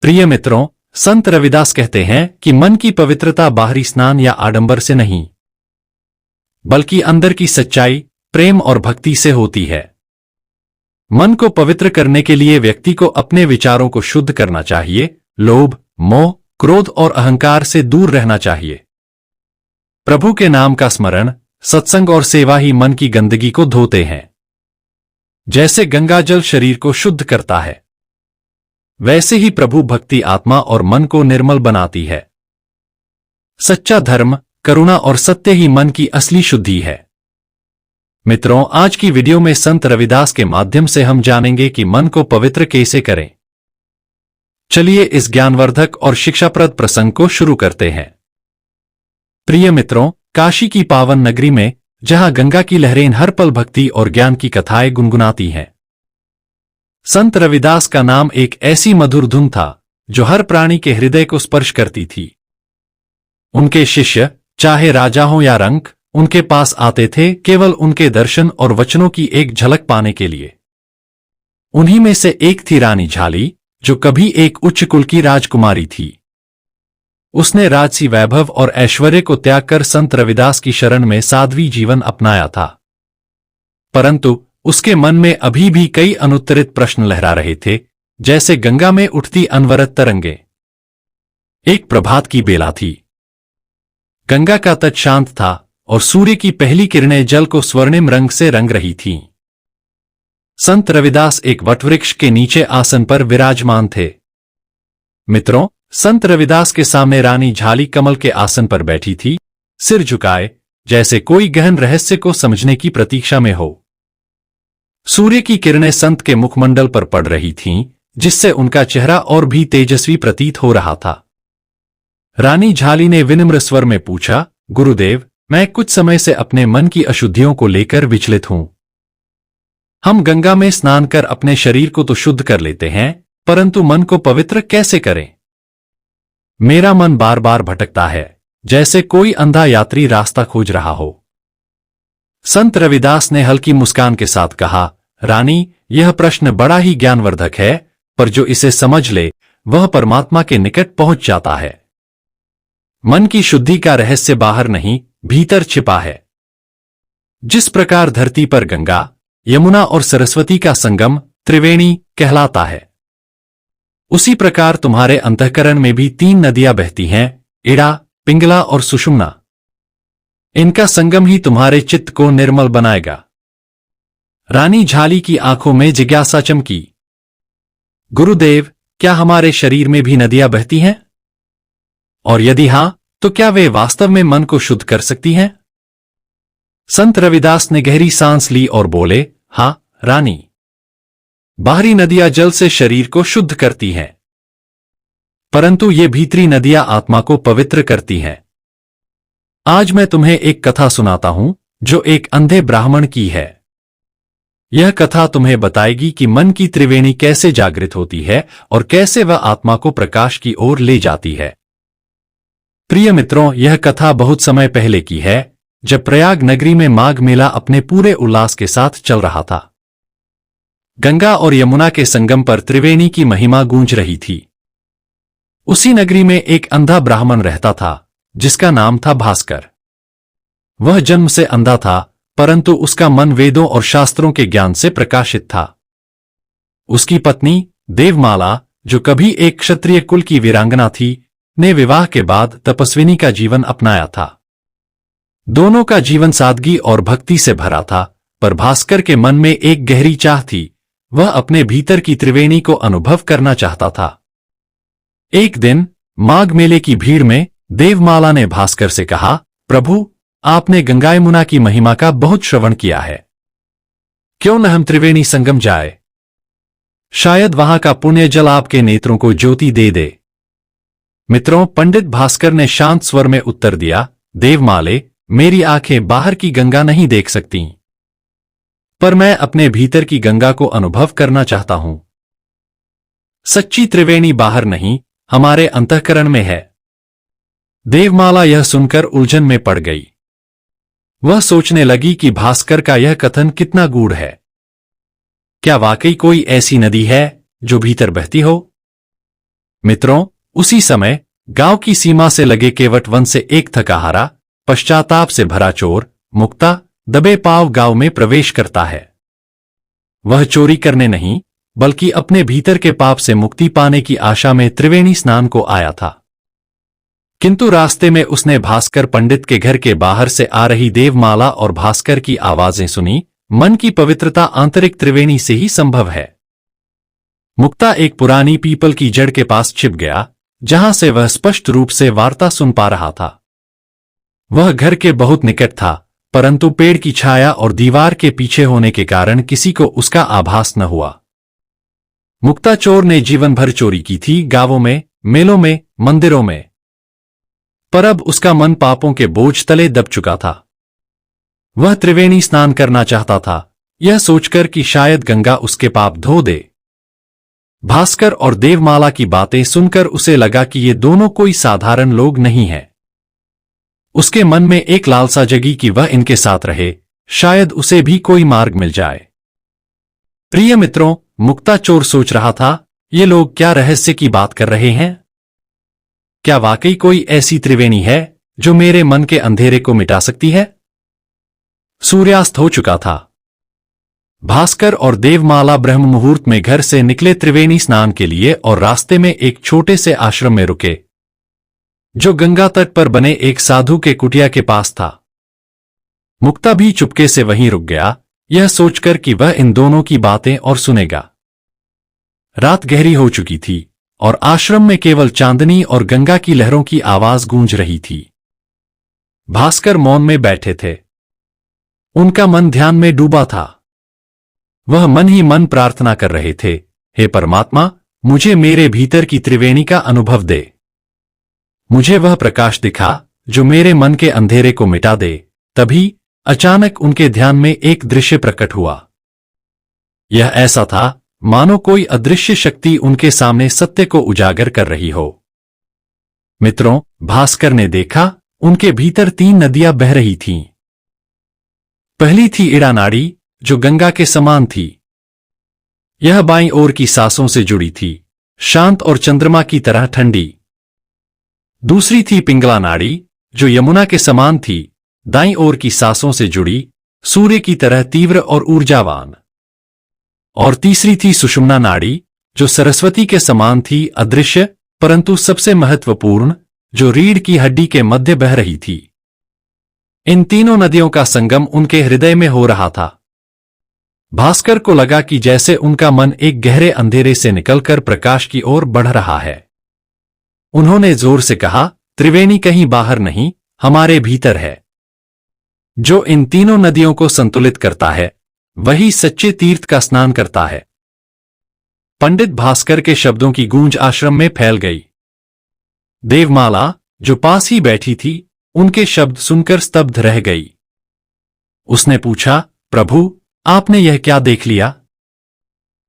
प्रिय मित्रों, संत रविदास कहते हैं कि मन की पवित्रता बाहरी स्नान या आडंबर से नहीं, बल्कि अंदर की सच्चाई, प्रेम और भक्ति से होती है। मन को पवित्र करने के लिए व्यक्ति को अपने विचारों को शुद्ध करना चाहिए, लोभ, मोह, क्रोध और अहंकार से दूर रहना चाहिए। प्रभु के नाम का स्मरण, सत्संग और सेवा ही मन की गंदगी को धोते हैं। जैसे गंगाजल शरीर को शुद्ध करता है, वैसे ही प्रभु भक्ति आत्मा और मन को निर्मल बनाती है। सच्चा धर्म, करुणा और सत्य ही मन की असली शुद्धि है। मित्रों, आज की वीडियो में संत रविदास के माध्यम से हम जानेंगे कि मन को पवित्र कैसे करें। चलिए इस ज्ञानवर्धक और शिक्षाप्रद प्रसंग को शुरू करते हैं। प्रिय मित्रों, काशी की पावन नगरी में, जहां गंगा की लहरें हर पल भक्ति और ज्ञान की कथाएं गुनगुनाती हैं, संत रविदास का नाम एक ऐसी मधुर धुन था जो हर प्राणी के हृदय को स्पर्श करती थी। उनके शिष्य, चाहे राजा हो या रंक, उनके पास आते थे केवल उनके दर्शन और वचनों की एक झलक पाने के लिए। उन्हीं में से एक थी रानी झाली, जो कभी एक उच्च कुल की राजकुमारी थी। उसने राजसी वैभव और ऐश्वर्य को त्याग कर संत रविदास की शरण में साध्वी जीवन अपनाया था। परंतु उसके मन में अभी भी कई अनुत्तरित प्रश्न लहरा रहे थे, जैसे गंगा में उठती अनवरत तरंगे। एक प्रभात की बेला थी। गंगा का तट शांत था और सूर्य की पहली किरणें जल को स्वर्णिम रंग से रंग रही थीं। संत रविदास एक वटवृक्ष के नीचे आसन पर विराजमान थे। मित्रों, संत रविदास के सामने रानी झाली कमल के आसन पर बैठी थी, सिर झुकाए, जैसे कोई गहन रहस्य को समझने की प्रतीक्षा में हो। सूर्य की किरणें संत के मुखमंडल पर पड़ रही थीं, जिससे उनका चेहरा और भी तेजस्वी प्रतीत हो रहा था। रानी झाली ने विनम्र स्वर में पूछा, गुरुदेव, मैं कुछ समय से अपने मन की अशुद्धियों को लेकर विचलित हूं। हम गंगा में स्नान कर अपने शरीर को तो शुद्ध कर लेते हैं, परंतु मन को पवित्र कैसे करें? मेरा मन बार बार भटकता है, जैसे कोई अंधा यात्री रास्ता खोज रहा हो। संत रविदास ने हल्की मुस्कान के साथ कहा, रानी, यह प्रश्न बड़ा ही ज्ञानवर्धक है, पर जो इसे समझ ले वह परमात्मा के निकट पहुंच जाता है। मन की शुद्धि का रहस्य बाहर नहीं, भीतर छिपा है। जिस प्रकार धरती पर गंगा, यमुना और सरस्वती का संगम त्रिवेणी कहलाता है, उसी प्रकार तुम्हारे अंतःकरण में भी 3 नदियां बहती हैं, इड़ा, पिंगला और सुषुम्ना। इनका संगम ही तुम्हारे चित्त को निर्मल बनाएगा। रानी झाली की आंखों में जिज्ञासा चमकी। गुरुदेव, क्या हमारे शरीर में भी नदियां बहती हैं? और यदि हां, तो क्या वे वास्तव में मन को शुद्ध कर सकती हैं? संत रविदास ने गहरी सांस ली और बोले, हां रानी, बाहरी नदियां जल से शरीर को शुद्ध करती हैं, परंतु ये भीतरी नदियां आत्मा को पवित्र करती हैं। आज मैं तुम्हें एक कथा सुनाता हूं, जो एक अंधे ब्राह्मण की है। यह कथा तुम्हें बताएगी कि मन की त्रिवेणी कैसे जागृत होती है और कैसे वह आत्मा को प्रकाश की ओर ले जाती है। प्रिय मित्रों, यह कथा बहुत समय पहले की है, जब प्रयाग नगरी में माघ मेला अपने पूरे उल्लास के साथ चल रहा था। गंगा और यमुना के संगम पर त्रिवेणी की महिमा गूंज रही थी। उसी नगरी में एक अंधा ब्राह्मण रहता था, जिसका नाम था भास्कर। वह जन्म से अंधा था, परंतु उसका मन वेदों और शास्त्रों के ज्ञान से प्रकाशित था। उसकी पत्नी देवमाला, जो कभी एक क्षत्रिय कुल की वीरांगना थी, ने विवाह के बाद तपस्विनी का जीवन अपनाया था। दोनों का जीवन सादगी और भक्ति से भरा था, पर भास्कर के मन में एक गहरी चाह थी। वह अपने भीतर की त्रिवेणी को अनुभव करना चाहता था। एक दिन माघ मेले की भीड़ में देवमाला ने भास्कर से कहा, प्रभु, आपने गंगा यमुना की महिमा का बहुत श्रवण किया है। क्यों न हम त्रिवेणी संगम जाए? शायद वहां का पुण्य जल आपके नेत्रों को ज्योति दे दे। मित्रों, पंडित भास्कर ने शांत स्वर में उत्तर दिया, देवमाले, मेरी आंखें बाहर की गंगा नहीं देख सकती, पर मैं अपने भीतर की गंगा को अनुभव करना चाहता हूं। सच्ची त्रिवेणी बाहर नहीं, हमारे अंतःकरण में है। देवमाला यह सुनकर उलझन में पड़ गई। वह सोचने लगी कि भास्कर का यह कथन कितना गूढ़ है। क्या वाकई कोई ऐसी नदी है जो भीतर बहती हो? मित्रों, उसी समय गांव की सीमा से लगे केवट वन से एक थकाहारा, पश्चाताप से भरा चोर मुक्ता दबे पांव गांव में प्रवेश करता है। वह चोरी करने नहीं, बल्कि अपने भीतर के पाप से मुक्ति पाने की आशा में त्रिवेणी स्नान को आया था। किंतु रास्ते में उसने भास्कर पंडित के घर के बाहर से आ रही देवमाला और भास्कर की आवाजें सुनी। मन की पवित्रता आंतरिक त्रिवेणी से ही संभव है। मुक्ता एक पुरानी पीपल की जड़ के पास छिप गया, जहां से वह स्पष्ट रूप से वार्ता सुन पा रहा था। वह घर के बहुत निकट था, परंतु पेड़ की छाया और दीवार के पीछे होने के कारण किसी को उसका आभास न हुआ। मुक्ता चोर ने जीवन भर चोरी की थी, गांवों में, मेलों में, मंदिरों में, पर अब उसका मन पापों के बोझ तले दब चुका था। वह त्रिवेणी स्नान करना चाहता था, यह सोचकर कि शायद गंगा उसके पाप धो दे। भास्कर और देवमाला की बातें सुनकर उसे लगा कि ये दोनों कोई साधारण लोग नहीं हैं। उसके मन में एक लालसा जगी कि वह इनके साथ रहे, शायद उसे भी कोई मार्ग मिल जाए। प्रिय मित्रों, मुक्ता चोर सोच रहा था, ये लोग क्या रहस्य की बात कर रहे हैं? क्या वाकई कोई ऐसी त्रिवेणी है जो मेरे मन के अंधेरे को मिटा सकती है? सूर्यास्त हो चुका था। भास्कर और देवमाला ब्रह्म मुहूर्त में घर से निकले त्रिवेणी स्नान के लिए और रास्ते में एक छोटे से आश्रम में रुके, जो गंगा तट पर बने एक साधु के कुटिया के पास था। मुक्ता भी चुपके से वहीं रुक गया, यह सोचकर कि वह इन दोनों की बातें और सुनेगा। रात गहरी हो चुकी थी और आश्रम में केवल चांदनी और गंगा की लहरों की आवाज गूंज रही थी। भास्कर मौन में बैठे थे। उनका मन ध्यान में डूबा था। वह मन ही मन प्रार्थना कर रहे थे, हे परमात्मा, मुझे मेरे भीतर की त्रिवेणी का अनुभव दे। मुझे वह प्रकाश दिखा जो मेरे मन के अंधेरे को मिटा दे। तभी अचानक उनके ध्यान में एक दृश्य प्रकट हुआ। यह ऐसा था मानो कोई अदृश्य शक्ति उनके सामने सत्य को उजागर कर रही हो। मित्रों, भास्कर ने देखा, उनके भीतर 3 नदियां बह रही थीं। पहली थी इड़ा नाड़ी, जो गंगा के समान थी। यह बाईं ओर की सांसों से जुड़ी थी, शांत और चंद्रमा की तरह ठंडी। दूसरी थी पिंगला नाड़ी, जो यमुना के समान थी, दाईं ओर की सांसों से जुड़ी, सूर्य की तरह तीव्र और ऊर्जावान। और तीसरी थी सुषुम्ना नाड़ी, जो सरस्वती के समान थी, अदृश्य परंतु सबसे महत्वपूर्ण, जो रीढ़ की हड्डी के मध्य बह रही थी। इन तीनों नदियों का संगम उनके हृदय में हो रहा था। भास्कर को लगा कि जैसे उनका मन एक गहरे अंधेरे से निकलकर प्रकाश की ओर बढ़ रहा है। उन्होंने जोर से कहा, त्रिवेणी कहीं बाहर नहीं, हमारे भीतर है। जो इन तीनों नदियों को संतुलित करता है, वही सच्चे तीर्थ का स्नान करता है। पंडित भास्कर के शब्दों की गूंज आश्रम में फैल गई। देवमाला, जो पास ही बैठी थी, उनके शब्द सुनकर स्तब्ध रह गई। उसने पूछा, प्रभु, आपने यह क्या देख लिया?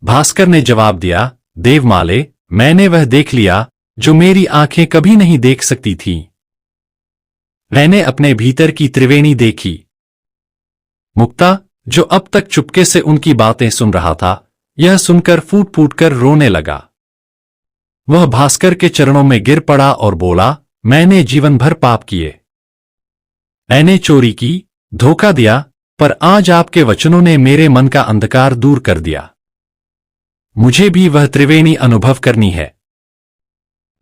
भास्कर ने जवाब दिया, देवमाले, मैंने वह देख लिया जो मेरी आंखें कभी नहीं देख सकती थीं। मैंने अपने भीतर की त्रिवेणी देखी। मुक्ता, जो अब तक चुपके से उनकी बातें सुन रहा था, यह सुनकर फूट फूट कर रोने लगा। वह भास्कर के चरणों में गिर पड़ा और बोला, मैंने जीवन भर पाप किए। मैंने चोरी की, धोखा दिया, पर आज आपके वचनों ने मेरे मन का अंधकार दूर कर दिया। मुझे भी वह त्रिवेणी अनुभव करनी है।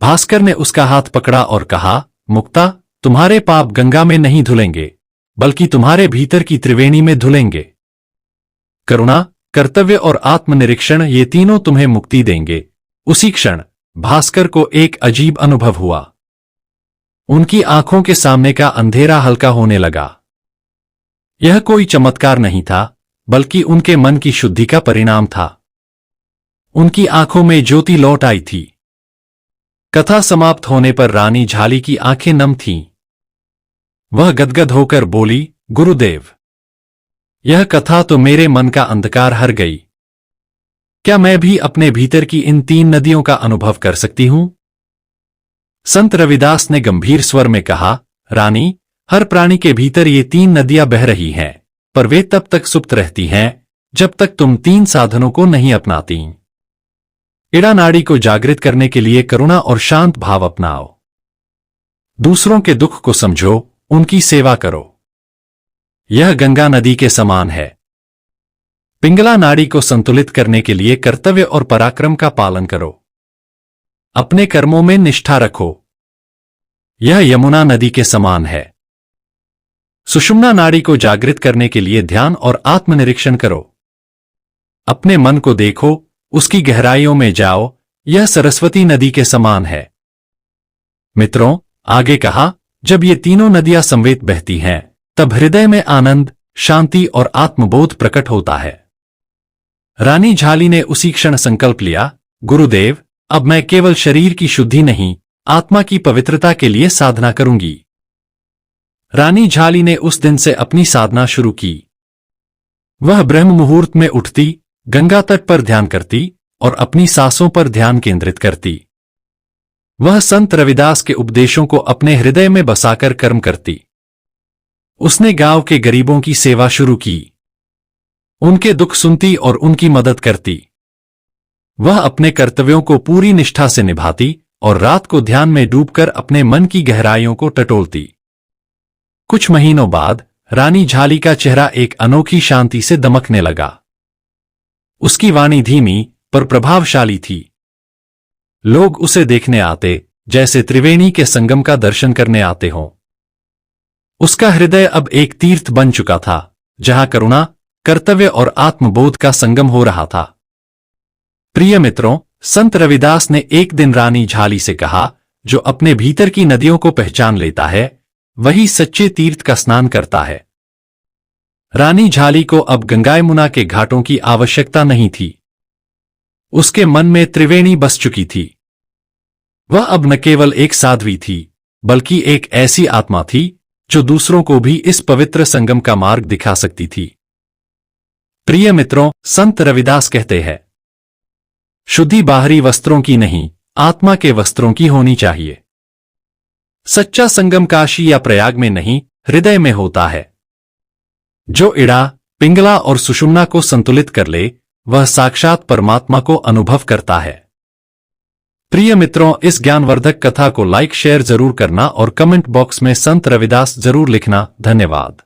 भास्कर ने उसका हाथ पकड़ा और कहा, मुक्ता, तुम्हारे पाप गंगा में नहीं धुलेंगे, बल्कि तुम्हारे भीतर की त्रिवेणी में धुलेंगे। करुणा, कर्तव्य और आत्मनिरीक्षण, ये तीनों तुम्हें मुक्ति देंगे। उसी क्षण भास्कर को एक अजीब अनुभव हुआ। उनकी आंखों के सामने का अंधेरा हल्का होने लगा। यह कोई चमत्कार नहीं था, बल्कि उनके मन की शुद्धि का परिणाम था। उनकी आंखों में ज्योति लौट आई थी। कथा समाप्त होने पर रानी झाली की आंखें नम थीं। वह गदगद होकर बोली, गुरुदेव, यह कथा तो मेरे मन का अंधकार हर गई। क्या मैं भी अपने भीतर की इन 3 नदियों का अनुभव कर सकती हूं? संत रविदास ने गंभीर स्वर में कहा, रानी, हर प्राणी के भीतर ये 3 नदियां बह रही हैं, पर वे तब तक सुप्त रहती हैं जब तक तुम 3 साधनों को नहीं अपनाती। इड़ा नाड़ी को जागृत करने के लिए करुणा और शांत भाव अपनाओ। दूसरों के दुख को समझो, उनकी सेवा करो। यह गंगा नदी के समान है। पिंगला नाड़ी को संतुलित करने के लिए कर्तव्य और पराक्रम का पालन करो। अपने कर्मों में निष्ठा रखो। यह यमुना नदी के समान है। सुषुम्ना नाड़ी को जागृत करने के लिए ध्यान और आत्मनिरीक्षण करो। अपने मन को देखो, उसकी गहराइयों में जाओ। यह सरस्वती नदी के समान है। मित्रों, आगे कहा, जब ये तीनों नदियां समवेत बहती हैं, तब हृदय में आनंद, शांति और आत्मबोध प्रकट होता है। रानी झाली ने उसी क्षण संकल्प लिया, गुरुदेव, अब मैं केवल शरीर की शुद्धि नहीं, आत्मा की पवित्रता के लिए साधना करूंगी। रानी झाली ने उस दिन से अपनी साधना शुरू की। वह ब्रह्म मुहूर्त में उठती, गंगा तट पर ध्यान करती और अपनी सांसों पर ध्यान केंद्रित करती। वह संत रविदास के उपदेशों को अपने हृदय में बसाकर कर्म करती। उसने गांव के गरीबों की सेवा शुरू की, उनके दुख सुनती और उनकी मदद करती। वह अपने कर्तव्यों को पूरी निष्ठा से निभाती और रात को ध्यान में डूबकर अपने मन की गहराइयों को टटोलती। कुछ महीनों बाद रानी झाली का चेहरा एक अनोखी शांति से दमकने लगा। उसकी वाणी धीमी पर प्रभावशाली थी। लोग उसे देखने आते जैसे त्रिवेणी के संगम का दर्शन करने आते हों। उसका हृदय अब एक तीर्थ बन चुका था, जहां करुणा, कर्तव्य और आत्मबोध का संगम हो रहा था। प्रिय मित्रों, संत रविदास ने एक दिन रानी झाली से कहा, जो अपने भीतर की नदियों को पहचान लेता है, वही सच्चे तीर्थ का स्नान करता है। रानी झाली को अब गंगा यमुना के घाटों की आवश्यकता नहीं थी। उसके मन में त्रिवेणी बस चुकी थी। वह अब न केवल एक साध्वी थी, बल्कि एक ऐसी आत्मा थी जो दूसरों को भी इस पवित्र संगम का मार्ग दिखा सकती थी। प्रिय मित्रों, संत रविदास कहते हैं, शुद्धि बाहरी वस्त्रों की नहीं, आत्मा के वस्त्रों की होनी चाहिए। सच्चा संगम काशी या प्रयाग में नहीं, हृदय में होता है। जो इड़ा, पिंगला और सुषुम्ना को संतुलित कर ले, वह साक्षात परमात्मा को अनुभव करता है। प्रिय मित्रों, इस ज्ञानवर्धक कथा को लाइक शेयर जरूर करना और कमेंट बॉक्स में संत रविदास जरूर लिखना। धन्यवाद।